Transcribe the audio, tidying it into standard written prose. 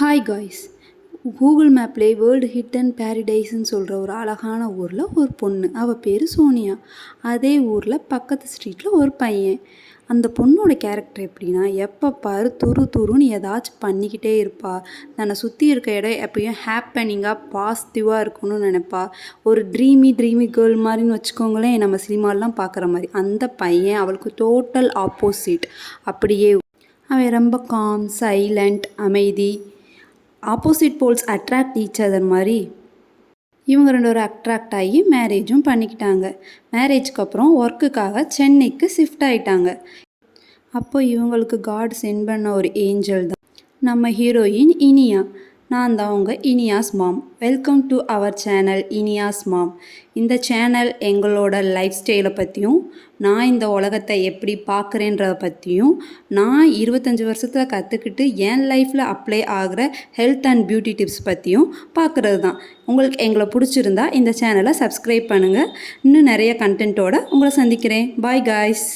Hi guys. Google மேப்லே world hidden பேரடைஸ்ன்னு சொல்கிற ஒரு அழகான ஊரில் ஒரு பொண்ணு, அவள் பேர் சோனியா. அதே ஊரில் பக்கத்து ஸ்ட்ரீட்டில் ஒரு பையன். அந்த பொண்ணோட கேரக்டர் எப்படின்னா, எப்போ பாரு துருன்னு ஏதாச்சும் பண்ணிக்கிட்டே இருப்பா. தன்னை சுற்றி இருக்க இடம் எப்பயும் ஹாப்பனிங்காக பாசிட்டிவாக இருக்கணும்னு நினைப்பா. ஒரு ட்ரீமி கேர்ள் மாதிரின்னு வச்சுக்கோங்களேன், நம்ம சினிமாலாம் பார்க்குற மாதிரி. அந்த பையன் அவளுக்கு டோட்டல் ஆப்போசிட். அப்படியே அவன் ரொம்ப காம், சைலண்ட், அமைதி. Opposite poles attract each other மாதிரி இவங்க ரெண்டு பேரும் அட்ராக்ட் ஆகி மேரேஜும் பண்ணிக்கிட்டாங்க. மேரேஜ்க்கு அப்புறம் ஒர்க்குக்காக சென்னைக்கு ஷிஃப்ட் ஆகிட்டாங்க. அப்போ இவங்களுக்கு காட் சென்ட் பண்ண ஒரு ஏஞ்சல் தான் நம்ம ஹீரோயின் இனியா. நான் தான் உங்கள் Iniya's mom. Welcome to our channel Iniya's mom. இந்த சேனல் எங்களோட லைஃப் ஸ்டைலை பற்றியும், நான் இந்த உலகத்தை எப்படி பார்க்குறேன்றதை பற்றியும், நான் 25 வருஷத்தில் கற்றுக்கிட்டு என் லைஃப்பில் அப்ளை ஆகிற ஹெல்த் அண்ட் பியூட்டி டிப்ஸ் பற்றியும் பார்க்குறது தான். உங்களுக்கு எங்களை பிடிச்சிருந்தா இந்த சேனலை சப்ஸ்கிரைப் பண்ணுங்கள். இன்னும் நிறைய கண்டென்ட்டோடு உங்களை சந்திக்கிறேன். Bye guys.